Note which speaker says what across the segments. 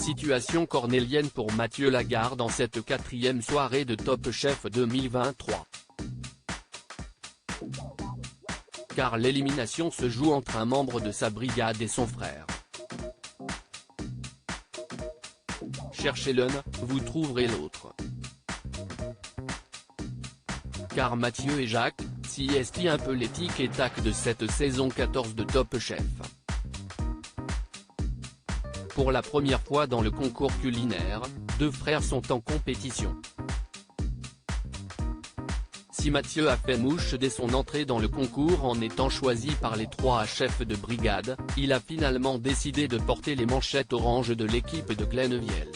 Speaker 1: Situation cornélienne pour Mathieu Lagarde en cette 4e soirée de Top Chef 2023. Car l'élimination se joue entre un membre de sa brigade et son frère. Cherchez l'un, vous trouverez l'autre. Car Mathieu et Jacques, si est un peu les tic et tac de cette saison 14 de Top Chef. Pour la première fois dans le concours culinaire, deux frères sont en compétition. Si Mathieu a fait mouche dès son entrée dans le concours en étant choisi par les 3 chefs de brigade, il a finalement décidé de porter les manchettes orange de l'équipe de Glennevielle.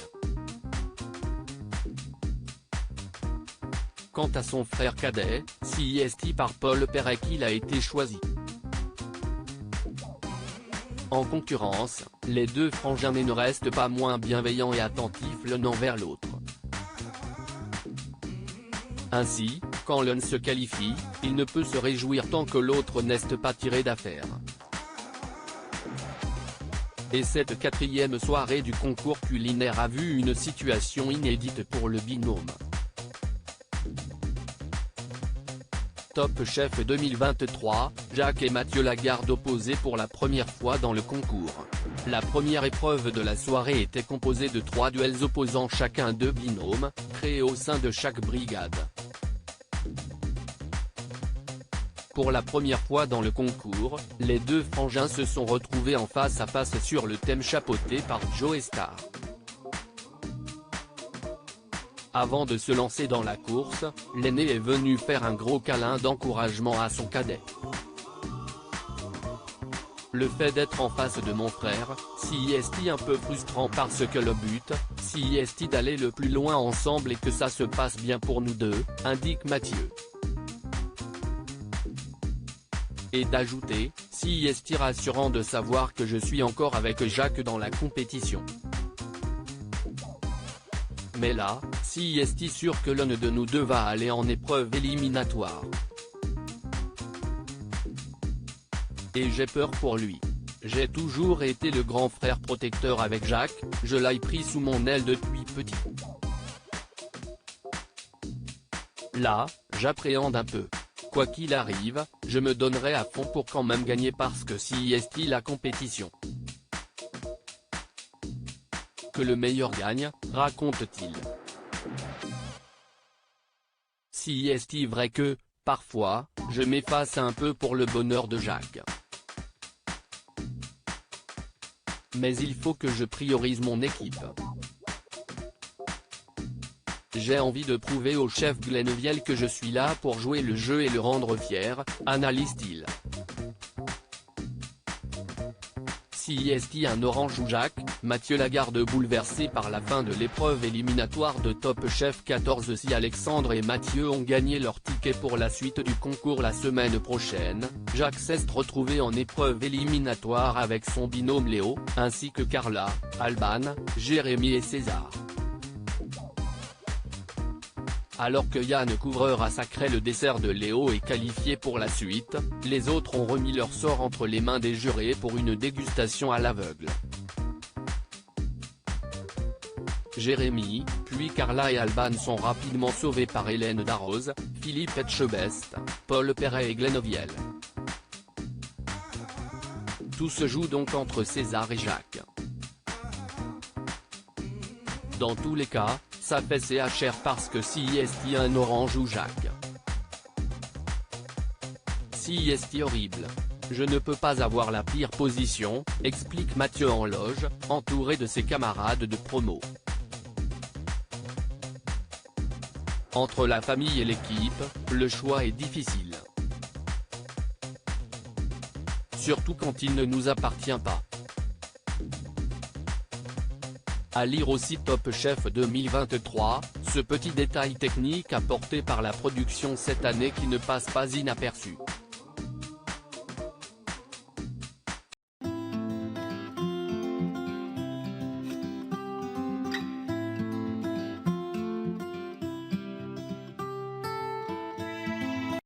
Speaker 1: Quant à son frère cadet, CIST par Paul Perret qu'il a été choisi. En concurrence, les deux frangins ne restent pas moins bienveillants et attentifs l'un envers l'autre. Ainsi, quand l'un se qualifie, il ne peut se réjouir tant que l'autre n'est pas tiré d'affaire. Et cette 4e soirée du concours culinaire a vu une situation inédite pour le binôme. Top Chef 2023, Jacques et Mathieu Lagarde opposés pour la première fois dans le concours. La première épreuve de la soirée était composée de 3 duels opposant chacun 2 binômes, créés au sein de chaque brigade. Pour la première fois dans le concours, les deux frangins se sont retrouvés en face à face sur le thème chapeauté par Joe Star. Avant de se lancer dans la course, l'aîné est venu faire un gros câlin d'encouragement à son cadet. Le fait d'être en face de mon frère, si est un peu frustrant parce que le but, si est d'aller le plus loin ensemble et que ça se passe bien pour nous deux, indique Mathieu. Et d'ajouter, si est rassurant de savoir que je suis encore avec Jacques dans la compétition. Mais là, si est sûr que l'un de nous deux va aller en épreuve éliminatoire. Et j'ai peur pour lui. J'ai toujours été le grand frère protecteur avec Jacques, je l'ai pris sous mon aile depuis petit. Là, j'appréhende un peu. Quoi qu'il arrive, je me donnerai à fond pour quand même gagner parce que si est la compétition. Que le meilleur gagne, raconte-t-il. Si est vrai que, parfois, je m'efface un peu pour le bonheur de Jacques. Mais il faut que je priorise mon équipe. J'ai envie de prouver au chef Glennevielle que je suis là pour jouer le jeu et le rendre fier, analyse-t-il. Si est un orange ou Jacques, Mathieu Lagarde bouleversé par la fin de l'épreuve éliminatoire de Top Chef 14. Si Alexandre et Mathieu ont gagné leur ticket pour la suite du concours la semaine prochaine, Jacques s'est retrouvé en épreuve éliminatoire avec son binôme Léo, ainsi que Carla, Alban, Jérémy et César. Alors que Yann Couvreur a sacré le dessert de Léo et qualifié pour la suite, les autres ont remis leur sort entre les mains des jurés pour une dégustation à l'aveugle. Jérémy, puis Carla et Alban sont rapidement sauvés par Hélène Darroze, Philippe Etchebest, Paul Perret et Glennevielle. Tout se joue donc entre César et Jacques. Dans tous les cas, ça fait CHR parce que si est un orange ou Jacques. Si est horrible. Je ne peux pas avoir la pire position, explique Mathieu en loge, entouré de ses camarades de promo. Entre la famille et l'équipe, le choix est difficile. Surtout quand il ne nous appartient pas. À lire aussi Top Chef 2023, ce petit détail technique apporté par la production cette année qui ne passe pas inaperçu.